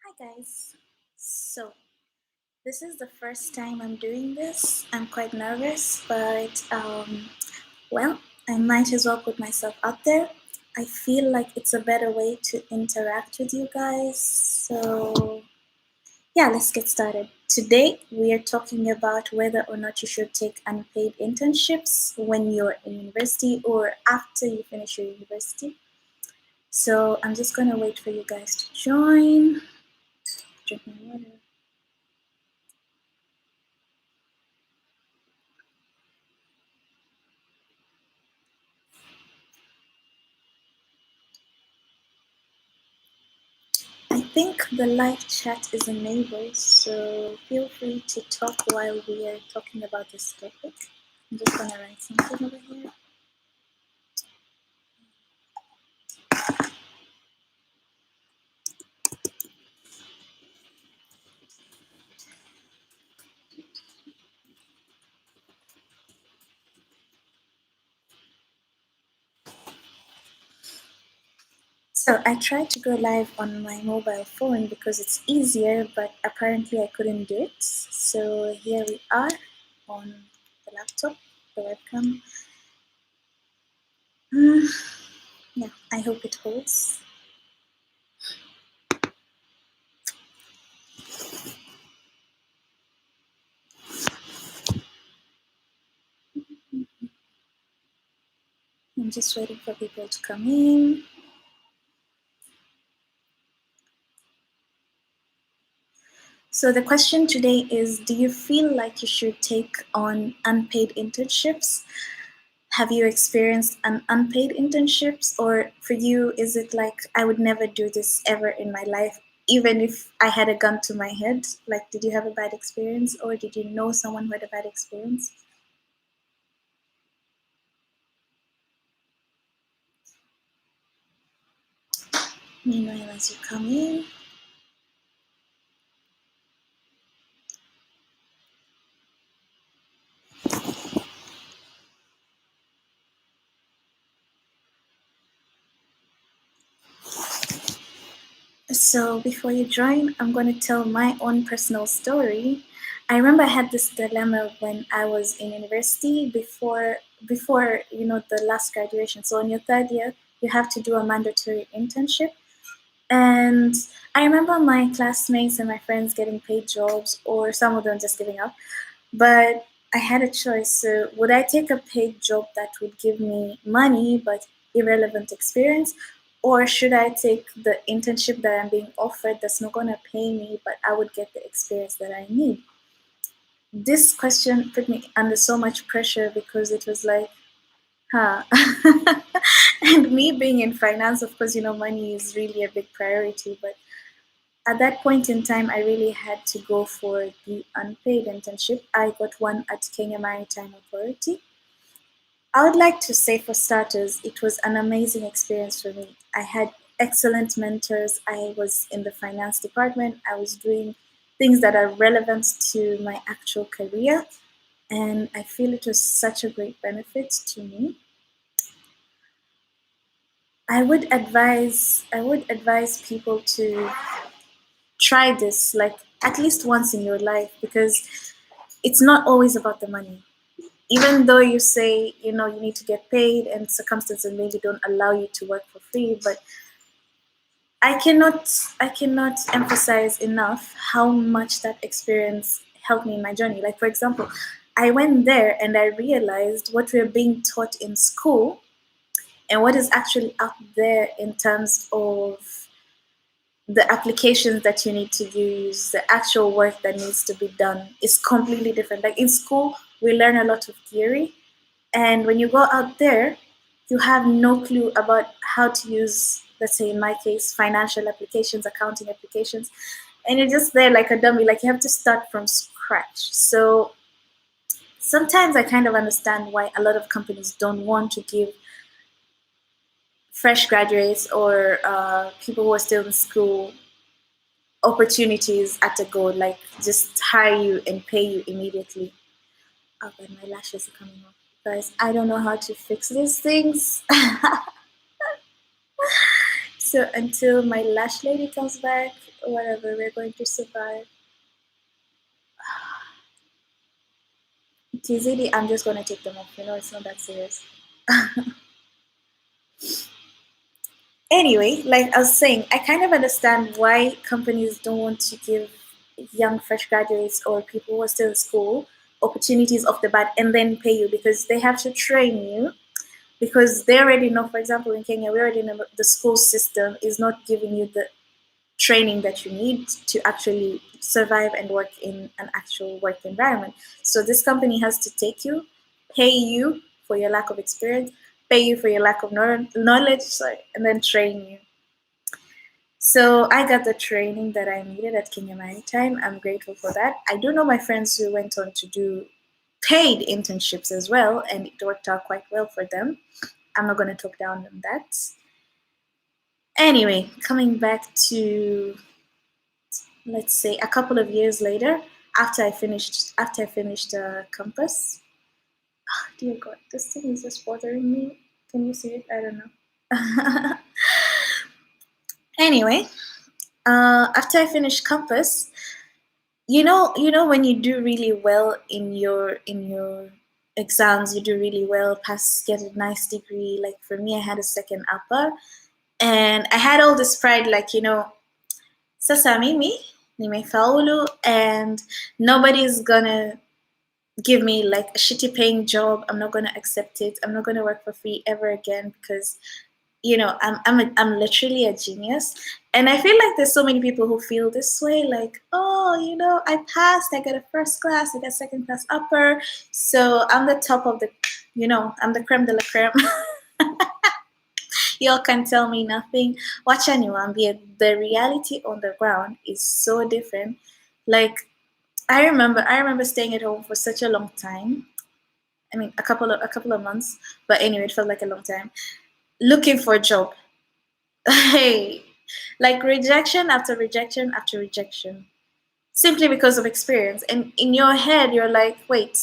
Hi guys. So, this is the first time I'm doing this. I'm quite nervous, but well, I might as well put myself out there. I feel like it's a better way to interact with you guys. So, yeah, let's get started. Today, we are talking about whether or not you should take unpaid internships when you're in university or after you finish your university. So, I'm just going to wait for you guys to join. Drink my water. I think the live chat is enabled, so feel free to talk while we are talking about this topic. I'm just gonna write something over here. So I tried to go live on my mobile phone because it's easier, but apparently I couldn't do it. So here we are on the laptop, the webcam. Yeah, I hope it holds. I'm just waiting for people to come in. So the question today is, do you feel like you should take on unpaid internships? Have you experienced an unpaid internships, or for you is it like I would never do this ever in my life even if I had a gun to my head? Like, did you have a bad experience, or did you know someone who had a bad experience? Meanwhile, as you come in, so before you join, I'm going to tell my own personal story. I remember I had this dilemma when I was in university before the last graduation. So on your third year, you have to do a mandatory internship. And I remember my classmates and my friends getting paid jobs, or some of them just giving up. But I had a choice. So, would I take a paid job that would give me money but irrelevant experience? Or should I take the internship that I'm being offered that's not going to pay me, but I would get the experience that I need? This question put me under so much pressure because it was like, huh. And me being in finance, of course, money is really a big priority. But at that point in time, I really had to go for the unpaid internship. I got one at Kenya Maritime Authority. I would like to say, for starters, it was an amazing experience for me. I had excellent mentors. I was in the finance department. I was doing things that are relevant to my actual career. And I feel it was such a great benefit to me. I would advise people to try this like at least once in your life, because it's not always about the money. Even though you say you need to get paid and circumstances maybe don't allow you to work for free, but I cannot emphasize enough how much that experience helped me in my journey. Like, for example, I went there and I realized what we're being taught in school and what is actually out there in terms of the applications that you need to use, the actual work that needs to be done is completely different. Like in school, we learn a lot of theory, and when you go out there, you have no clue about how to use, let's say in my case, financial applications, accounting applications, and you're just there like a dummy. Like you have to start from scratch. So sometimes I kind of understand why a lot of companies don't want to give fresh graduates or people who are still in school opportunities at a go, like just hire you and pay you immediately. Oh, but my lashes are coming off. Guys, I don't know how to fix these things. So until my lash lady comes back, whatever, we're going to survive. TZD, I'm just going to take them off. It's not that serious. Anyway, like I was saying, I kind of understand why companies don't want to give young fresh graduates or people who are still in school opportunities off the bat and then pay you, because they have to train you, because they already know. For example, in Kenya, we already know the school system is not giving you the training that you need to actually survive and work in an actual work environment. So this company has to take you, pay you for your lack of experience, pay you for your lack of knowledge, sorry, and then train you. So I got the training that I needed at Kenya Maritime. I'm grateful for that. I do know my friends who went on to do paid internships as well, and it worked out quite well for them. I'm not going to talk down on that. Anyway, coming back to, let's say, a couple of years later, after I finished campus. Oh, dear God, this thing is just bothering me. Can you see it? I don't know. Anyway, after I finished campus, you know when you do really well in your exams, you do really well, pass, get a nice degree. Like for me, I had a second upper, and I had all this pride, like, sasa mimi nimefaulu, and nobody's gonna give me like a shitty paying job. I'm not gonna accept it. I'm not gonna work for free ever again, because I'm literally a genius. And I feel like there's so many people who feel this way, like, oh, I passed, I got a first class, I got second class upper, so I'm the top of the, I'm the creme de la creme. Y'all can tell me nothing. Watch anyone be. The reality on the ground is so different. Like, I remember staying at home for such a long time. I mean, a couple of months, but anyway, it felt like a long time, looking for a job. Hey, like rejection after rejection after rejection, simply because of experience. And in your head, you're like, wait,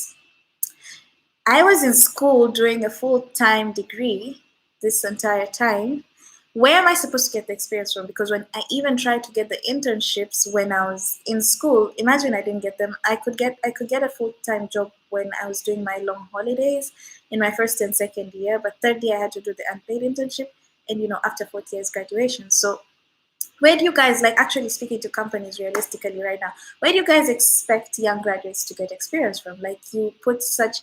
I was in school doing a full time degree this entire time. Where am I supposed to get the experience from? Because when I even tried to get the internships when I was in school, imagine I didn't get them. I could get a full time job when I was doing my long holidays in my first and second year, but third year I had to do the unpaid internship, and after 4 years graduation. So where do you guys, like, actually speaking to companies realistically right now, where do you guys expect young graduates to get experience from? Like, you put such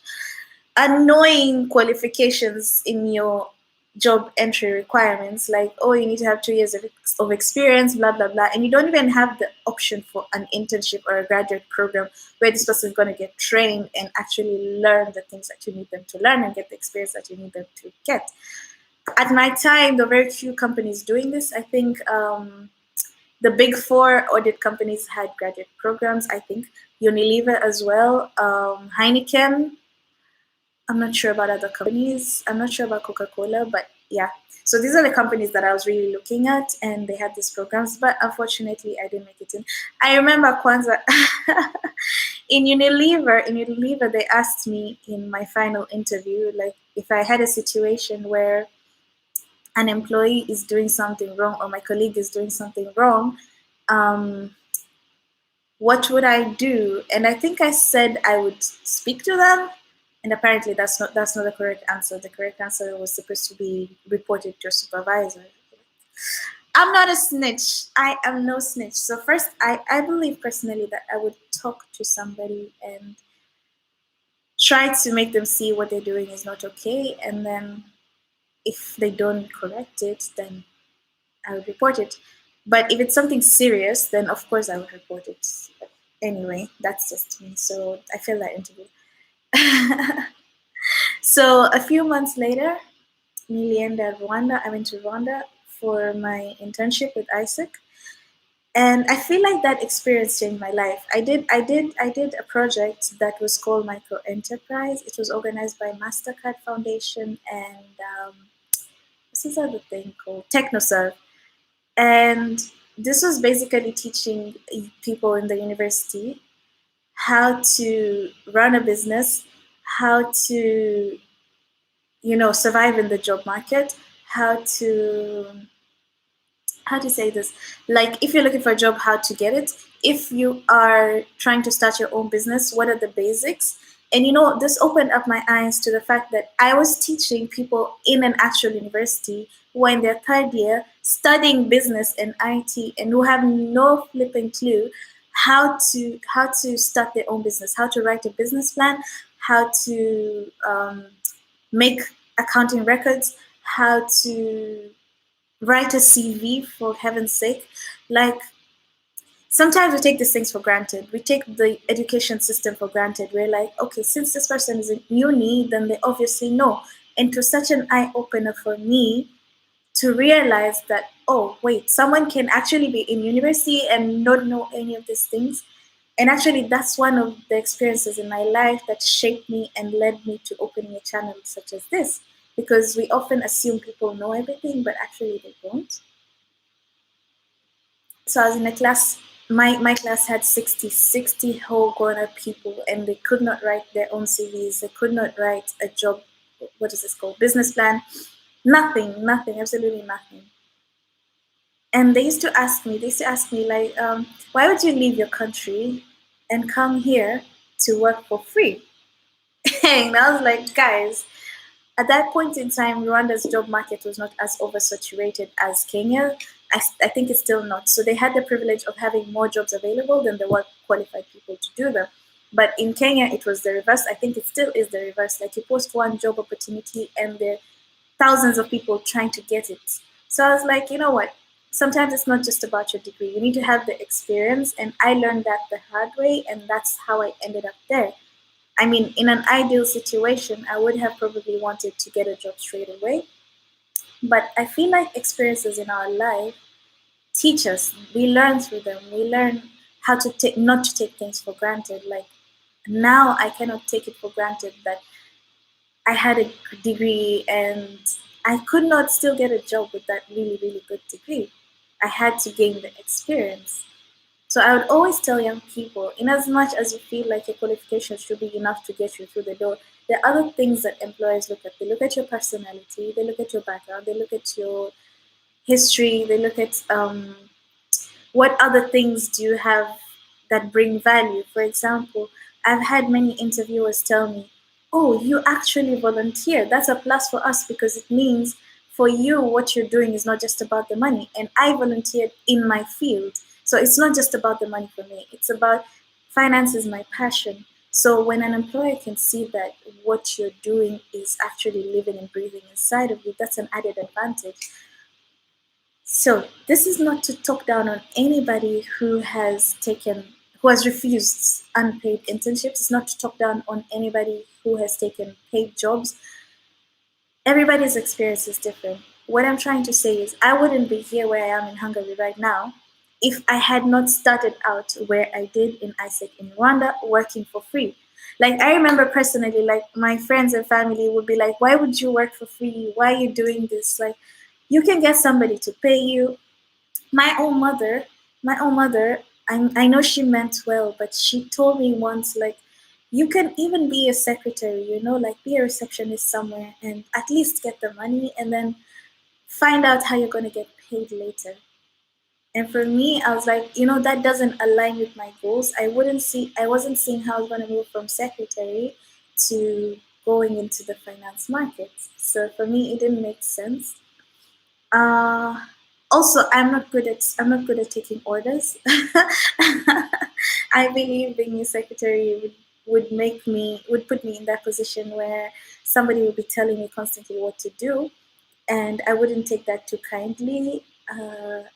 annoying qualifications in your job entry requirements, like, oh, you need to have 2 years of experience, blah blah blah, and you don't even have the option for an internship or a graduate program where this person is going to get trained and actually learn the things that you need them to learn and get the experience that you need them to get. At my time, there were very few companies doing this. I think the big four audit companies had graduate programs. I think Unilever as well, Heineken. I'm not sure about other companies. I'm not sure about Coca-Cola, but yeah. So these are the companies that I was really looking at, and they had these programs. But unfortunately, I didn't make it in. I remember Kwanzaa in Unilever, they asked me in my final interview, like, if I had a situation where an employee is doing something wrong or my colleague is doing something wrong, um, what would I do? And I think I said I would speak to them. And apparently that's not the correct answer. The correct answer was supposed to be reported to a supervisor. I'm not a snitch. I am no snitch. So first, I believe personally that I would talk to somebody and try to make them see what they're doing is not okay. And then if they don't correct it, then I would report it. But if it's something serious, then of course I would report it. But anyway, that's just me. So I failed that interview. So a few months later, Nilienda Rwanda. I went to Rwanda for my internship with Isaac, and I feel like that experience changed my life. I did a project that was called Micro Enterprise. It was organized by Mastercard Foundation and what's this other thing called TechnoServe. And this was basically teaching people in the university how to run a business, how to, survive in the job market, how to how to say this, like if you're looking for a job, how to get it. If you are trying to start your own business, what are the basics? And this opened up my eyes to the fact that I was teaching people in an actual university who are in their third year studying business and IT, and who have no flipping clue how to start their own business, how to write a business plan, how to make accounting records, how to write a CV, for heaven's sake. Like, sometimes we take these things for granted. We take the education system for granted. We're like, okay, since this person is in uni, then they obviously know. And to such an eye opener for me to realize that, oh, wait, someone can actually be in university and not know any of these things. And actually, that's one of the experiences in my life that shaped me and led me to opening a channel such as this. Because we often assume people know everything, but actually they don't. So I was in a class, my class had 60 whole grown up people, and they could not write their own CVs. They could not write a job, what is this called? Business plan. Nothing, absolutely nothing. And they used to ask me like, why would you leave your country and come here to work for free? And I was like, guys, at that point in time, Rwanda's job market was not as oversaturated as Kenya. I think it's still not. So they had the privilege of having more jobs available than there were qualified people to do them. But in Kenya, it was the reverse. I think it still is the reverse. Like, you post one job opportunity and there are thousands of people trying to get it. So I was like, you know what? Sometimes it's not just about your degree. You need to have the experience. And I learned that the hard way. And that's how I ended up there. I mean, in an ideal situation, I would have probably wanted to get a job straight away. But I feel like experiences in our life teach us. We learn through them. We learn how to take, not to take things for granted. Like, now I cannot take it for granted that I had a degree and I could not still get a job with that really, really good degree. I had to gain the experience. So I would always tell young people, in as much as you feel like your qualifications should be enough to get you through the door, there are other things that employers look at. They look at your personality, they look at your background, they look at your history, they look at what other things do you have that bring value? For example, I've had many interviewers tell me, oh, you actually volunteer. That's a plus for us because it means for you, what you're doing is not just about the money. And I volunteered in my field. So it's not just about the money for me, it's about finance is my passion. So when an employer can see that what you're doing is actually living and breathing inside of you, that's an added advantage. So this is not to talk down on anybody who has refused unpaid internships. It's not to talk down on anybody who has taken paid jobs. Everybody's experience is different. What I'm trying to say is I wouldn't be here where I am in Hungary right now if I had not started out where I did in ISEC in Rwanda working for free. Like, I remember personally, like, my friends and family would be like, why would you work for free? Why are you doing this? Like, you can get somebody to pay you. My own mother, my own mother, I know she meant well, but she told me once, like, you can even be a secretary, like, be a receptionist somewhere and at least get the money and then find out how you're going to get paid later. And for me, I was like, that doesn't align with my goals. I wasn't seeing how I was going to move from secretary to going into the finance market. So for me, it didn't make sense. Uh, Also, I'm not good at taking orders. I believe being a secretary would put me in that position where somebody would be telling me constantly what to do, and I wouldn't take that too kindly.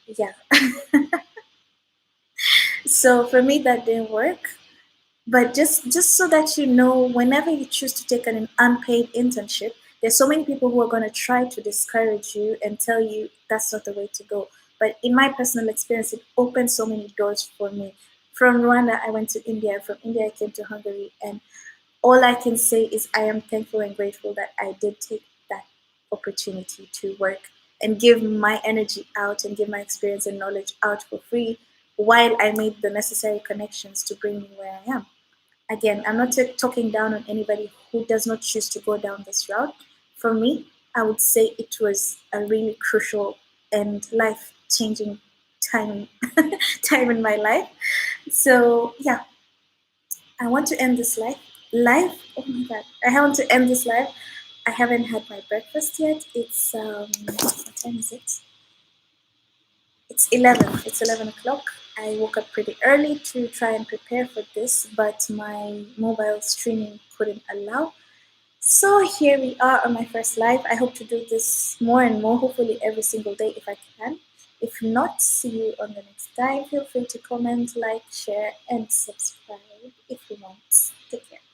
Yeah. So for me, that didn't work. But just so that you know, whenever you choose to take an unpaid internship, there's so many people who are going to try to discourage you and tell you that's not the way to go. But in my personal experience, it opened so many doors for me. From Rwanda, I went to India. From India, I came to Hungary. And all I can say is I am thankful and grateful that I did take that opportunity to work and give my energy out and give my experience and knowledge out for free while I made the necessary connections to bring me where I am. Again, I'm not talking down on anybody who does not choose to go down this route. For me, I would say it was a really crucial and life changing time time in my life. So yeah, I want to end this life. Oh my god, I want to end this life. I haven't had my breakfast yet. It's what time is it? It's 11. It's 11 o'clock. I woke up pretty early to try and prepare for this, but my mobile streaming couldn't allow. So here we are on my first live. I hope to do this more and more, hopefully every single day if I can. If not, see you on the next time. Feel free to comment, like, share, and subscribe if you want. Take care.